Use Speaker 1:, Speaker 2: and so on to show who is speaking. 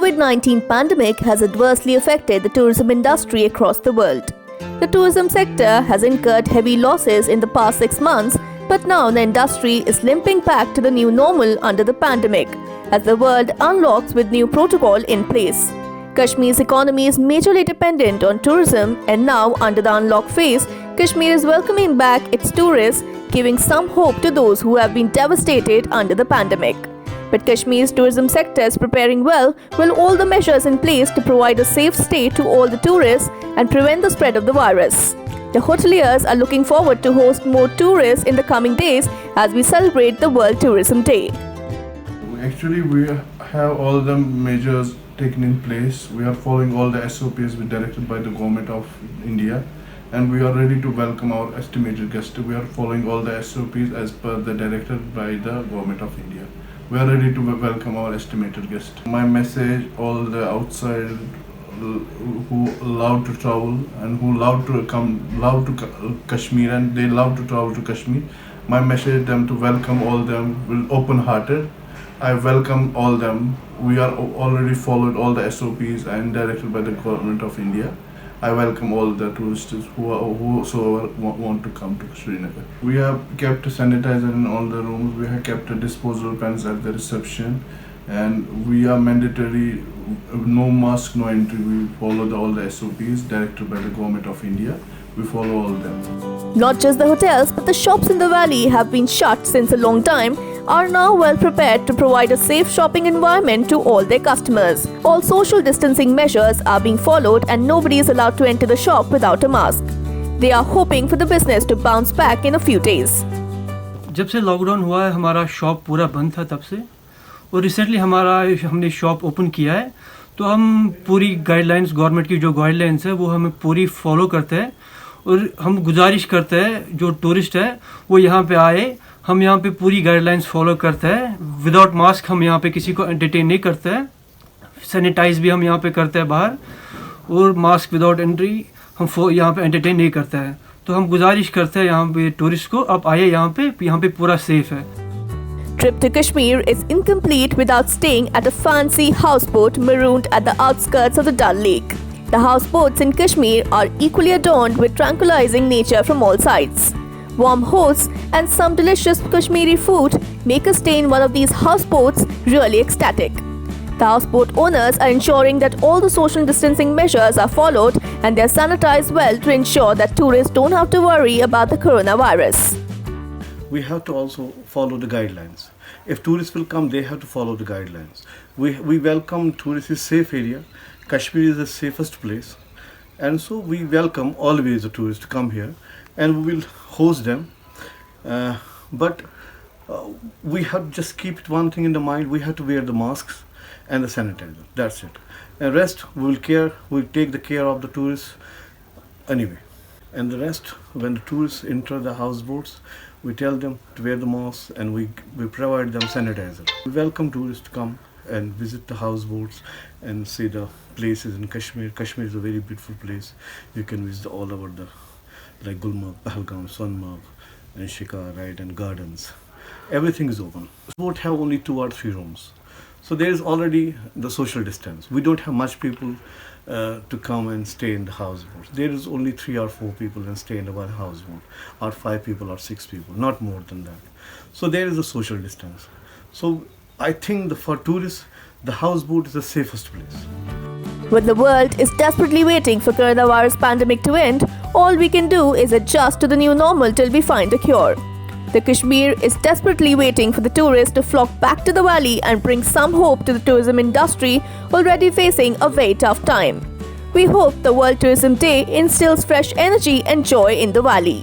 Speaker 1: COVID-19 pandemic has adversely affected the tourism industry across the world. The tourism sector has incurred heavy losses in the past 6 months, but now the industry is limping back to the new normal under the pandemic, as the world unlocks with new protocol in place. Kashmir's economy is majorly dependent on tourism, and now under the unlock phase, Kashmir is welcoming back its tourists, giving some hope to those who have been devastated under the pandemic. But Kashmir's tourism sector is preparing well with all the measures in place to provide a safe stay to all the tourists and prevent the spread of the virus. The hoteliers are looking forward to host more tourists in the coming days as we celebrate the World Tourism Day.
Speaker 2: Actually, we have all the measures taken in place. We are following all the SOPs directed by the government of India, and we are ready to welcome our estimated guests. We are following all the SOPs as per the directed by the government of India. We are ready to welcome our estimated guests. My message, all the outside who love to travel and who love to Kashmir, and they love to travel to Kashmir. My message them to welcome all them with open-hearted. I welcome all them. We are already followed all the SOPs and directed by the government of India. I welcome all the tourists whosoever want to come to Srinagar. We have kept sanitizer in all the rooms. We have kept disposable pens at the reception, and we are mandatory no mask, no entry. We follow all the SOPs directed by the government of India. We follow all them.
Speaker 1: Not just the hotels, but the shops in the valley have been shut since a long time, are now well prepared to provide a safe shopping environment to all their customers. All social distancing measures are being followed and nobody is allowed to enter the shop without a mask. They are hoping for the business to bounce back in a few days.
Speaker 3: जब से lockdown हुआ है हमारा shop पूरा बंद था तब से, और रिसेंटली हमने शॉप ओपन किया है, तो हम पूरी गाइडलाइंस गवर्नमेंट की जो गाइडलाइंस है वो हमें पूरी फॉलो करते हैं, और हम गुजारिश करते हैं जो टूरिस्ट है वो यहाँ पे आए. हम यहाँ पे पूरी गाइडलाइंस फॉलो करते हैं. विदाउट मास्क हम यहाँ पे किसी को एंटरटेन नहीं करते हैं. सैनिटाइज भी हम यहाँ पे करते हैं बाहर, और मास्क विदाउट एंट्री हम यहाँ पे एंटरटेन नहीं करते हैं. तो हम गुजारिश करते हैं यहाँ पे टूरिस्ट को आप आइए, यहाँ पे पूरा सेफ है.
Speaker 1: Trip to Kashmir is incomplete without staying at a fancy houseboat marooned at the outskirts of the Dal Lake. The houseboats in Kashmir are equally adorned with tranquilizing nature from all sides. Warm hosts and some delicious Kashmiri food make a stay in one of these houseboats really ecstatic. The houseboat owners are ensuring that all the social distancing measures are followed and they are sanitized well to ensure that tourists don't have to worry about the coronavirus.
Speaker 4: We have to also follow the guidelines. If tourists will come, they have to follow the guidelines. We welcome tourists in safe area. Kashmir is the safest place, and so we welcome always the tourists to come here, and we will host them. But we have to just keep one thing in the mind: we have to wear the masks and the sanitizer. That's it. And rest we'll take the care of the tourists anyway. And the rest, when the tourists enter the houseboats, we tell them to wear the masks and we provide them sanitizer. We welcome tourists to come and visit the houseboats and see the places in Kashmir. Kashmir is a very beautiful place. You can visit all over like Gulmarg, Pahalgam, Sonmarg, and Shikar, right, and gardens. Everything is open. The boat have only 2 or 3 rooms. So there is already the social distance. We don't have much people to come and stay in the houseboats. There is only 3 or 4 people and stay in one houseboat, or 5 people or 6 people, not more than that. So there is a social distance. So I think for tourists, the houseboat is the safest place.
Speaker 1: When the world is desperately waiting for coronavirus pandemic to end, all we can do is adjust to the new normal till we find a cure. The Kashmir is desperately waiting for the tourists to flock back to the valley and bring some hope to the tourism industry already facing a very tough time. We hope the World Tourism Day instills fresh energy and joy in the valley.